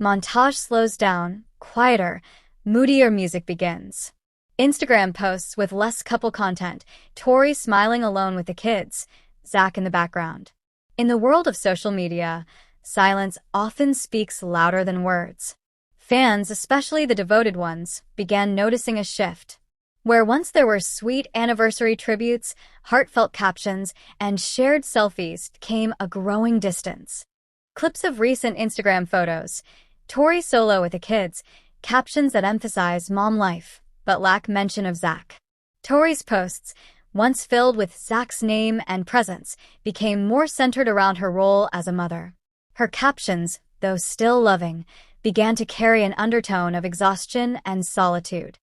Montage slows down, quieter, moodier music begins. Instagram posts with less couple content, Tori smiling alone with the kids, Zach in the background. In the world of social media, silence often speaks louder than words. Fans, especially the devoted ones, began noticing a shift. Where once there were sweet anniversary tributes, heartfelt captions, and shared selfies came a growing distance. Clips of recent Instagram photos, Tori solo with the kids, captions that emphasize mom life, but lack mention of Zach. Tori's posts, once filled with Zach's name and presence, became more centered around her role as a mother. Her captions, though still loving, began to carry an undertone of exhaustion and solitude.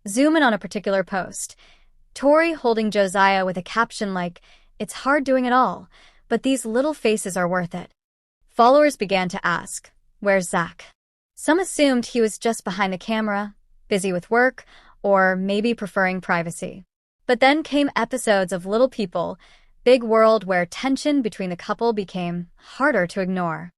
Zoom in on a particular post. Tori holding Josiah with a caption like, "It's hard doing it all, but these little faces are worth it." Followers began to ask, "Where's Zach?" Some assumed he was just behind the camera, busy with work, or maybe preferring privacy. But then came episodes of Little People, Big World, where tension between the couple became harder to ignore.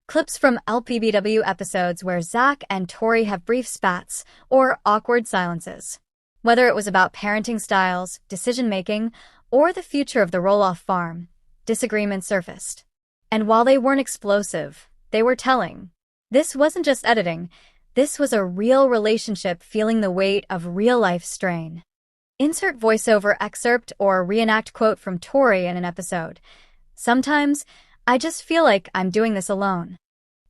Clips from LPBW episodes where Zach and Tori have brief spats or awkward silences. Whether it was about parenting styles, decision-making, or the future of the Roloff farm, disagreements surfaced. And while they weren't explosive, they were telling. This wasn't just editing. This was a real relationship feeling the weight of real-life strain. Insert voiceover excerpt or reenact quote from Tori in an episode. "Sometimes, I just feel like I'm doing this alone."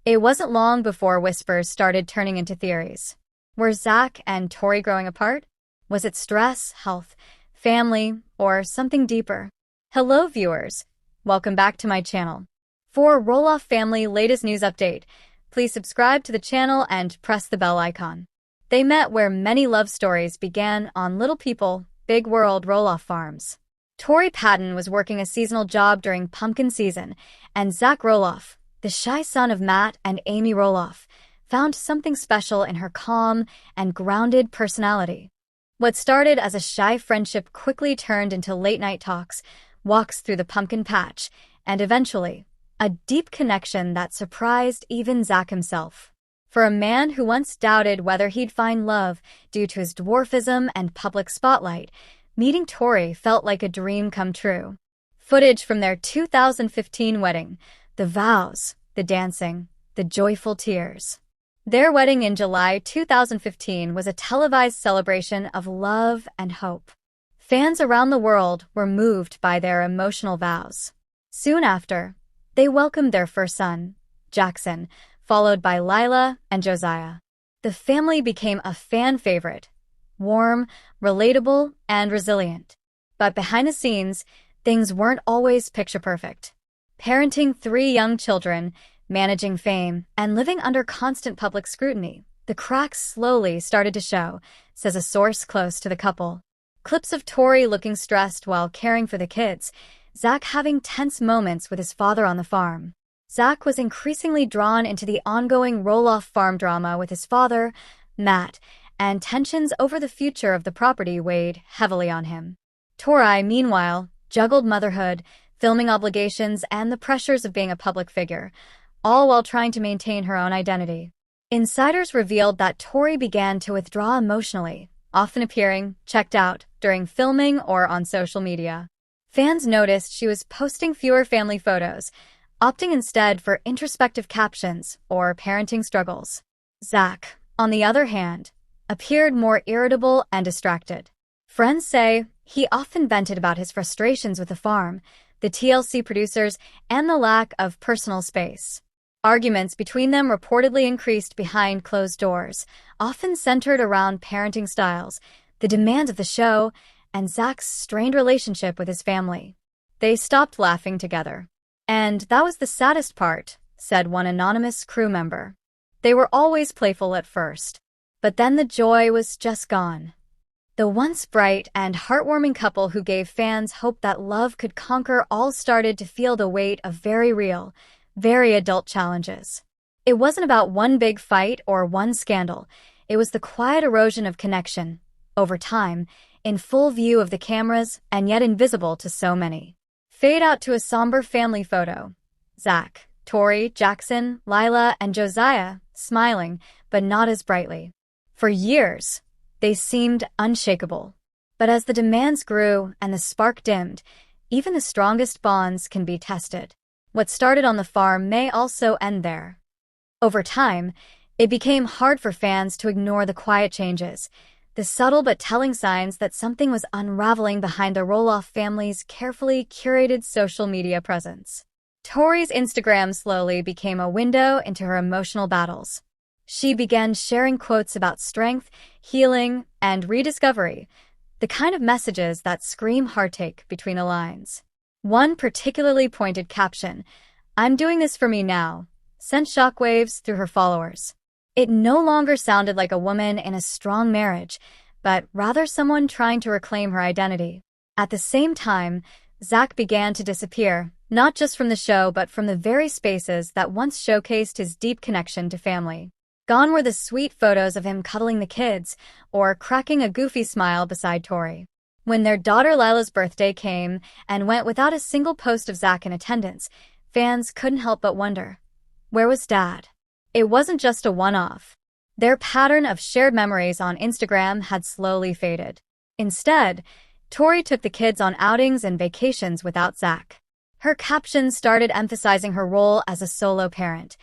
It wasn't long before whispers started turning into theories. Were Zach and Tori growing apart? Was it stress, health, family, or something deeper? Hello viewers, welcome back to my channel. For Roloff family latest news update, please subscribe to the channel and press the bell icon. They met where many love stories began on Little People, Big World Roloff farms. Tori Patton was working a seasonal job during pumpkin season, and Zach Roloff, the shy son of Matt and Amy Roloff, found something special in her calm and grounded personality. What started as a shy friendship quickly turned into late-night talks, walks through the pumpkin patch, and eventually, a deep connection that surprised even Zach himself. For a man who once doubted whether he'd find love due to his dwarfism and public spotlight, meeting Tori felt like a dream come true. Footage from their 2015 wedding, the vows, the dancing, the joyful tears. Their wedding in July 2015 was a televised celebration of love and hope. Fans around the world were moved by their emotional vows. Soon after, they welcomed their first son, Jackson, followed by Lila and Josiah. The family became a fan favorite, warm, relatable, and resilient. But behind the scenes, things weren't always picture perfect. Parenting 3 young children, managing fame, and living under constant public scrutiny, the cracks slowly started to show, says a source close to the couple. Clips of Tori looking stressed while caring for the kids, Zach having tense moments with his father on the farm. Zach was increasingly drawn into the ongoing Roloff farm drama with his father, Matt, and tensions over the future of the property weighed heavily on him. Tori, meanwhile, juggled motherhood, filming obligations, and the pressures of being a public figure, all while trying to maintain her own identity. Insiders revealed that Tori began to withdraw emotionally, often appearing checked out during filming or on social media. Fans noticed she was posting fewer family photos, opting instead for introspective captions or parenting struggles. Zach, on the other hand, appeared more irritable and distracted. Friends say he often vented about his frustrations with the farm, the TLC producers, and the lack of personal space. Arguments between them reportedly increased behind closed doors, often centered around parenting styles, the demands of the show, and Zach's strained relationship with his family. They stopped laughing together. "And that was the saddest part," said one anonymous crew member. "They were always playful at first, but then the joy was just gone." The once bright and heartwarming couple who gave fans hope that love could conquer all started to feel the weight of very real, very adult challenges. It wasn't about one big fight or one scandal. It was the quiet erosion of connection, over time, in full view of the cameras and yet invisible to so many. Fade out to a somber family photo. Zach, Tori, Jackson, Lila, and Josiah, smiling, but not as brightly. For years, they seemed unshakable. But as the demands grew and the spark dimmed, even the strongest bonds can be tested. What started on the farm may also end there. Over time, it became hard for fans to ignore the quiet changes, the subtle but telling signs that something was unraveling behind the Roloff family's carefully curated social media presence. Tori's Instagram slowly became a window into her emotional battles. She began sharing quotes about strength, healing, and rediscovery, the kind of messages that scream heartache between the lines. One particularly pointed caption, "I'm doing this for me now," sent shockwaves through her followers. It no longer sounded like a woman in a strong marriage, but rather someone trying to reclaim her identity. At the same time, Zach began to disappear, not just from the show but from the very spaces that once showcased his deep connection to family. Gone were the sweet photos of him cuddling the kids or cracking a goofy smile beside Tori. When their daughter Lila's birthday came and went without a single post of Zach in attendance, fans couldn't help but wonder, where was Dad? It wasn't just a one-off. Their pattern of shared memories on Instagram had slowly faded. Instead, Tori took the kids on outings and vacations without Zach. Her captions started emphasizing her role as a solo parent.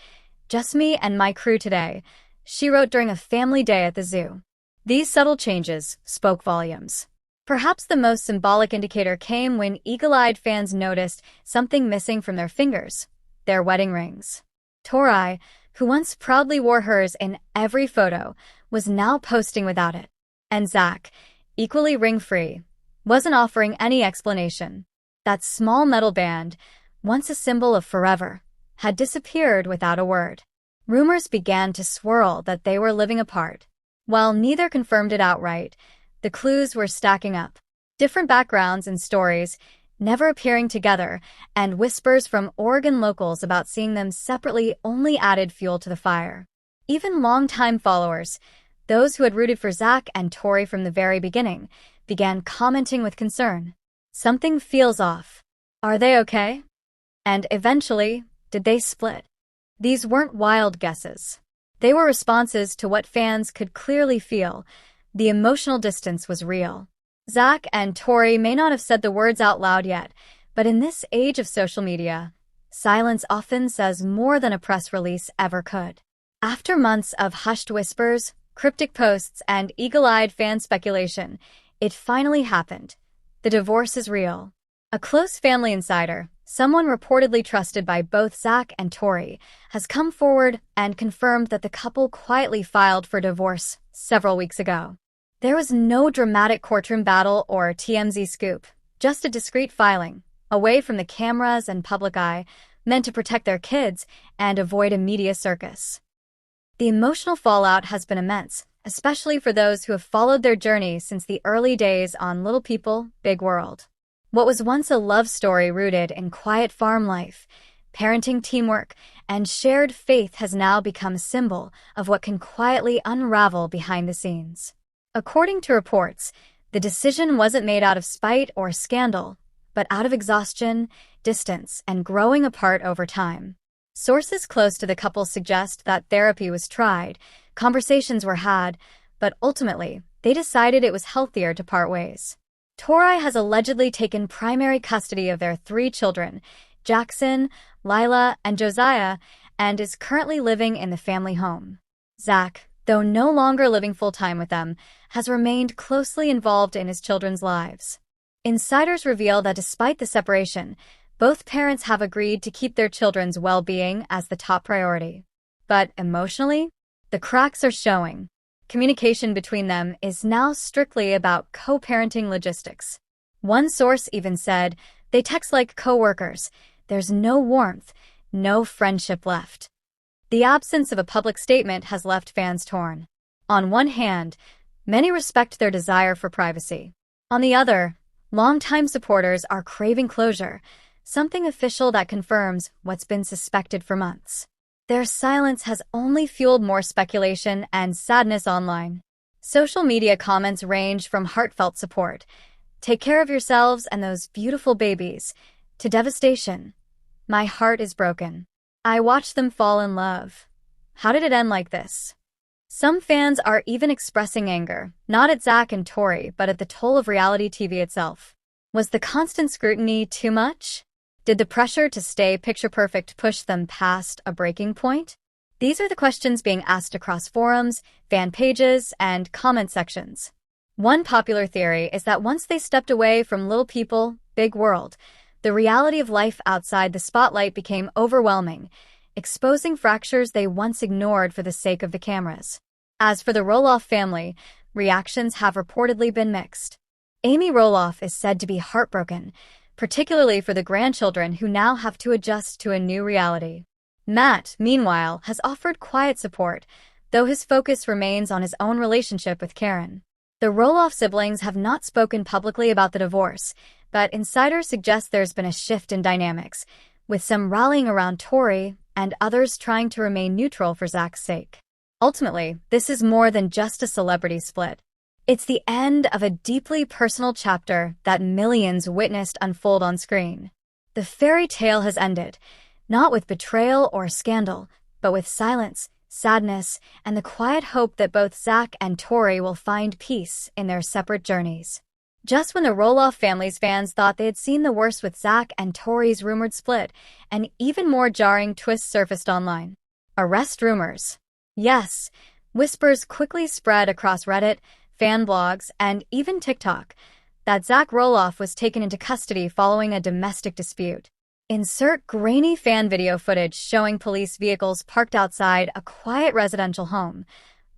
"Just me and my crew today," she wrote during a family day at the zoo. These subtle changes spoke volumes. Perhaps the most symbolic indicator came when eagle-eyed fans noticed something missing from their fingers, their wedding rings. Tori, who once proudly wore hers in every photo, was now posting without it. And Zach, equally ring-free, wasn't offering any explanation. That small metal band, once a symbol of forever, had disappeared without a word. Rumors began to swirl that they were living apart. While neither confirmed it outright, the clues were stacking up. Different backgrounds and stories, never appearing together, and whispers from Oregon locals about seeing them separately only added fuel to the fire. Even longtime followers, those who had rooted for Zach and Tori from the very beginning, began commenting with concern. "Something feels off. Are they okay?" And eventually, did they split? These weren't wild guesses. They were responses to what fans could clearly feel. The emotional distance was real. Zach and Tori may not have said the words out loud yet, but in this age of social media, silence often says more than a press release ever could. After months of hushed whispers, cryptic posts, and eagle-eyed fan speculation, it finally happened. The divorce is real. A close family insider, someone reportedly trusted by both Zach and Tori, has come forward and confirmed that the couple quietly filed for divorce several weeks ago. There was no dramatic courtroom battle or TMZ scoop, just a discreet filing, away from the cameras and public eye, meant to protect their kids and avoid a media circus. The emotional fallout has been immense, especially for those who have followed their journey since the early days on Little People, Big World. What was once a love story rooted in quiet farm life, parenting teamwork, and shared faith has now become a symbol of what can quietly unravel behind the scenes. According to reports, the decision wasn't made out of spite or scandal, but out of exhaustion, distance, and growing apart over time. Sources close to the couple suggest that therapy was tried, conversations were had, but ultimately, they decided it was healthier to part ways. Tori has allegedly taken primary custody of their 3 children, Jackson, Lila, and Josiah, and is currently living in the family home. Zach, though no longer living full-time with them, has remained closely involved in his children's lives. Insiders reveal that despite the separation, both parents have agreed to keep their children's well-being as the top priority. But emotionally, the cracks are showing. Communication between them is now strictly about co-parenting logistics. One source even said, "They text like co-workers. There's no warmth, no friendship left." The absence of a public statement has left fans torn. On one hand, many respect their desire for privacy. On the other, longtime supporters are craving closure, something official that confirms what's been suspected for months. Their silence has only fueled more speculation and sadness online. Social media comments range from heartfelt support, "Take care of yourselves and those beautiful babies," to devastation, "My heart is broken." I watched them fall in love. How did it end like this? Some fans are even expressing anger, not at Zach and Tori, but at the toll of reality TV itself. Was the constant scrutiny too much? Did the pressure to stay picture-perfect push them past a breaking point? These are the questions being asked across forums, fan pages, and comment sections. One popular theory is that once they stepped away from little people, big world, the reality of life outside the spotlight became overwhelming, exposing fractures they once ignored for the sake of the cameras. As for the Roloff family, reactions have reportedly been mixed. Amy Roloff is said to be heartbroken, particularly for the grandchildren who now have to adjust to a new reality. Matt, meanwhile, has offered quiet support, though his focus remains on his own relationship with Karen. The Roloff siblings have not spoken publicly about the divorce, but insiders suggest there's been a shift in dynamics, with some rallying around Tori and others trying to remain neutral for Zach's sake. Ultimately, this is more than just a celebrity split. It's the end of a deeply personal chapter that millions witnessed unfold on screen. The fairy tale has ended, not with betrayal or scandal, but with silence, sadness, and the quiet hope that both Zach and Tori will find peace in their separate journeys. Just when the Roloff family's fans thought they had seen the worst with Zach and Tori's rumored split, an even more jarring twist surfaced online. Arrest rumors. Yes, whispers quickly spread across Reddit, fan blogs, and even TikTok that Zach Roloff was taken into custody following a domestic dispute. Insert grainy fan video footage showing police vehicles parked outside a quiet residential home,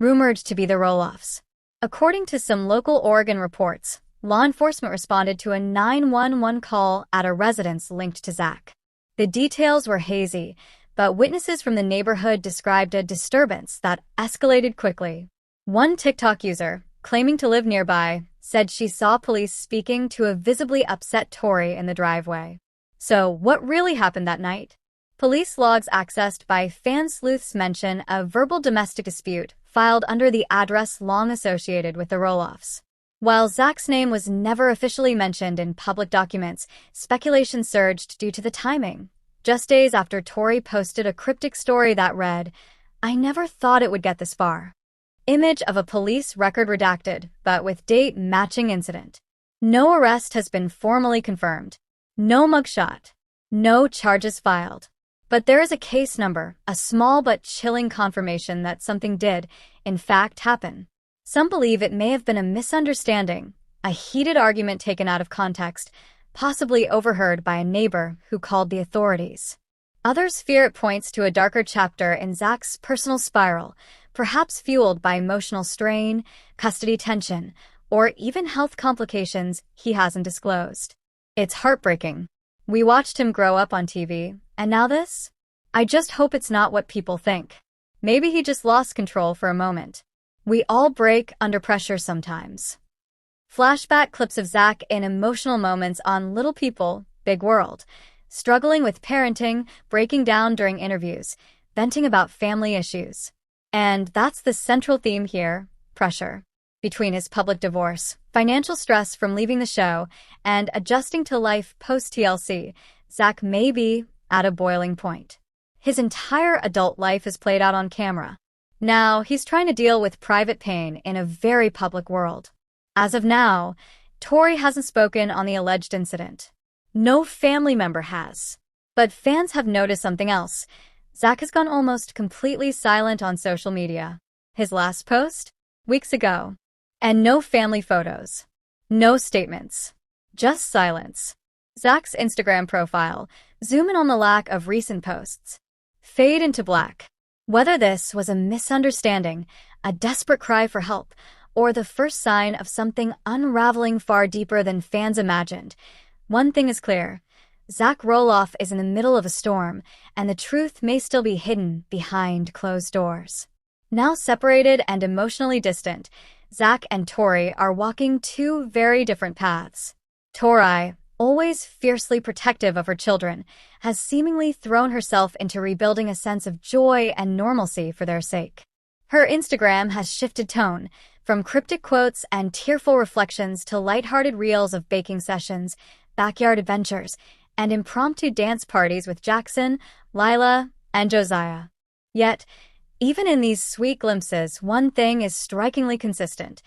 rumored to be the Roloffs. According to some local Oregon reports, law enforcement responded to a 911 call at a residence linked to Zach. The details were hazy, but witnesses from the neighborhood described a disturbance that escalated quickly. One TikTok user, claiming to live nearby, said she saw police speaking to a visibly upset Tori in the driveway. So, what really happened that night? Police logs accessed by fan sleuths mention a verbal domestic dispute filed under the address long associated with the Roloffs. While Zach's name was never officially mentioned in public documents, speculation surged due to the timing. Just days after Tori posted a cryptic story that read, "I never thought it would get this far." Image of a police record redacted, but with date matching incident. No arrest has been formally confirmed. No mugshot. No charges filed. But there is a case number, a small but chilling confirmation that something did, in fact, happen. Some believe it may have been a misunderstanding, a heated argument taken out of context, possibly overheard by a neighbor who called the authorities. Others fear it points to a darker chapter in Zach's personal spiral, perhaps fueled by emotional strain, custody tension, or even health complications he hasn't disclosed. It's heartbreaking. We watched him grow up on TV, and now this? I just hope it's not what people think. Maybe he just lost control for a moment. We all break under pressure sometimes. Flashback clips of Zach in emotional moments on Little People, Big World, struggling with parenting, breaking down during interviews, venting about family issues. And that's the central theme here, pressure. Between his public divorce, financial stress from leaving the show, and adjusting to life post-TLC, Zach may be at a boiling point. His entire adult life is played out on camera. Now, he's trying to deal with private pain in a very public world. As of now, Tori hasn't spoken on the alleged incident. No family member has. But fans have noticed something else. Zach has gone almost completely silent on social media. His last post? Weeks ago. And no family photos. No statements. Just silence. Zach's Instagram profile. Zoom in on the lack of recent posts. Fade into black. Whether this was a misunderstanding, a desperate cry for help, or the first sign of something unraveling far deeper than fans imagined, one thing is clear. Zach Roloff is in the middle of a storm, and the truth may still be hidden behind closed doors. Now separated and emotionally distant, Zach and Tori are walking two very different paths. Tori, always fiercely protective of her children, has seemingly thrown herself into rebuilding a sense of joy and normalcy for their sake. Her Instagram has shifted tone, from cryptic quotes and tearful reflections to lighthearted reels of baking sessions, backyard adventures, and impromptu dance parties with Jackson, Lila, and Josiah. Yet, even in these sweet glimpses, one thing is strikingly consistent.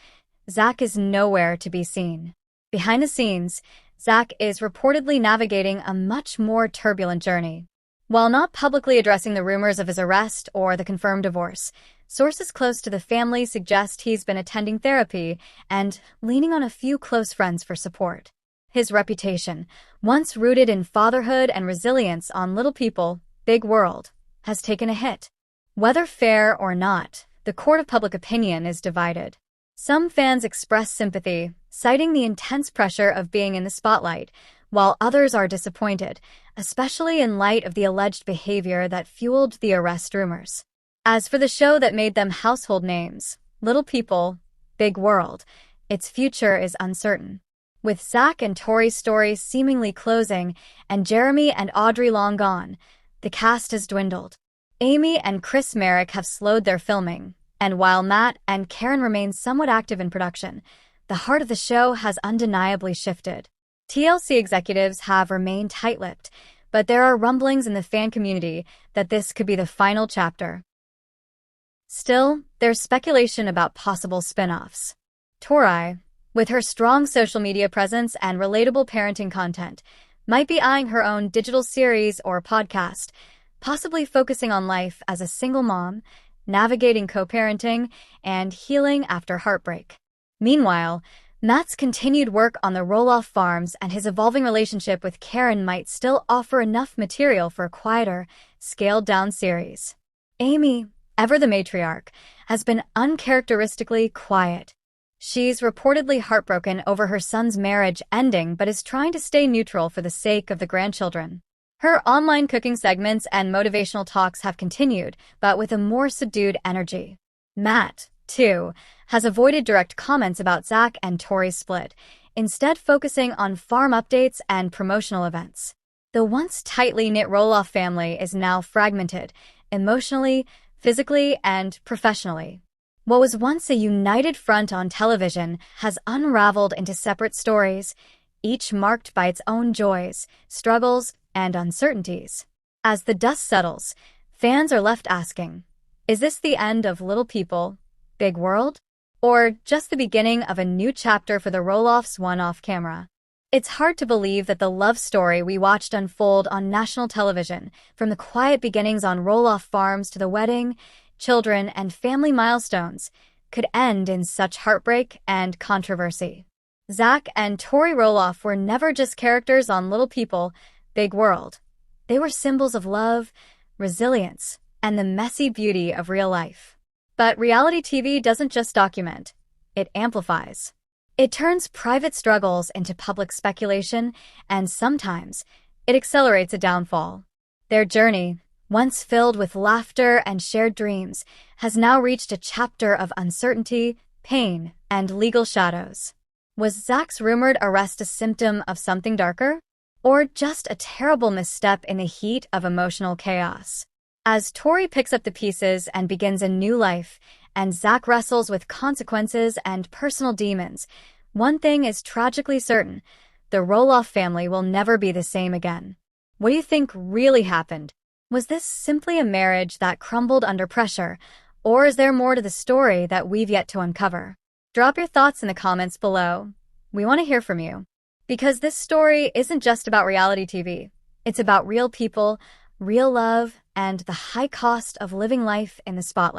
Zach is nowhere to be seen. Behind the scenes, Zach is reportedly navigating a much more turbulent journey. While not publicly addressing the rumors of his arrest or the confirmed divorce, sources close to the family suggest he's been attending therapy and leaning on a few close friends for support. His reputation, once rooted in fatherhood and resilience on Little People, Big World, has taken a hit. Whether fair or not, the court of public opinion is divided. Some fans express sympathy, citing the intense pressure of being in the spotlight, while others are disappointed, especially in light of the alleged behavior that fueled the arrest rumors. As for the show that made them household names, Little People, Big World, its future is uncertain. With Zach and Tori's story seemingly closing and Jeremy and Audrey long gone, the cast has dwindled. Amy and Chris Merrick have slowed their filming, and while Matt and Karen remain somewhat active in production, the heart of the show has undeniably shifted. TLC executives have remained tight-lipped, but there are rumblings in the fan community that this could be the final chapter. Still, there's speculation about possible spin-offs. Tori, with her strong social media presence and relatable parenting content, might be eyeing her own digital series or podcast, possibly focusing on life as a single mom, navigating co-parenting, and healing after heartbreak. Meanwhile, Matt's continued work on the Roloff farms and his evolving relationship with Karen might still offer enough material for a quieter, scaled-down series. Amy, ever the matriarch, has been uncharacteristically quiet. She's reportedly heartbroken over her son's marriage ending but is trying to stay neutral for the sake of the grandchildren. Her online cooking segments and motivational talks have continued, but with a more subdued energy. Matt, too, has avoided direct comments about Zach and Tori's split, instead focusing on farm updates and promotional events. The once tightly knit Roloff family is now fragmented, emotionally, physically, and professionally. What was once a united front on television has unraveled into separate stories, each marked by its own joys, struggles, and uncertainties. As the dust settles, fans are left asking, is this the end of Little People, Big World? Or just the beginning of a new chapter for the Roloffs one-off camera? It's hard to believe that the love story we watched unfold on national television, from the quiet beginnings on Roloff farms to the wedding, children, and family milestones, could end in such heartbreak and controversy. Zach and Tori Roloff were never just characters on Little People, Big World. They were symbols of love, resilience, and the messy beauty of real life. But reality TV doesn't just document, it amplifies. It turns private struggles into public speculation, and sometimes it accelerates a downfall. Their journey, once filled with laughter and shared dreams, has now reached a chapter of uncertainty, pain, and legal shadows. Was Zach's rumored arrest a symptom of something darker? Or just a terrible misstep in the heat of emotional chaos? As Tori picks up the pieces and begins a new life, and Zach wrestles with consequences and personal demons, one thing is tragically certain: the Roloff family will never be the same again. What do you think really happened? Was this simply a marriage that crumbled under pressure, or is there more to the story that we've yet to uncover? Drop your thoughts in the comments below. We want to hear from you. Because this story isn't just about reality TV. It's about real people, real love, and the high cost of living life in the spotlight.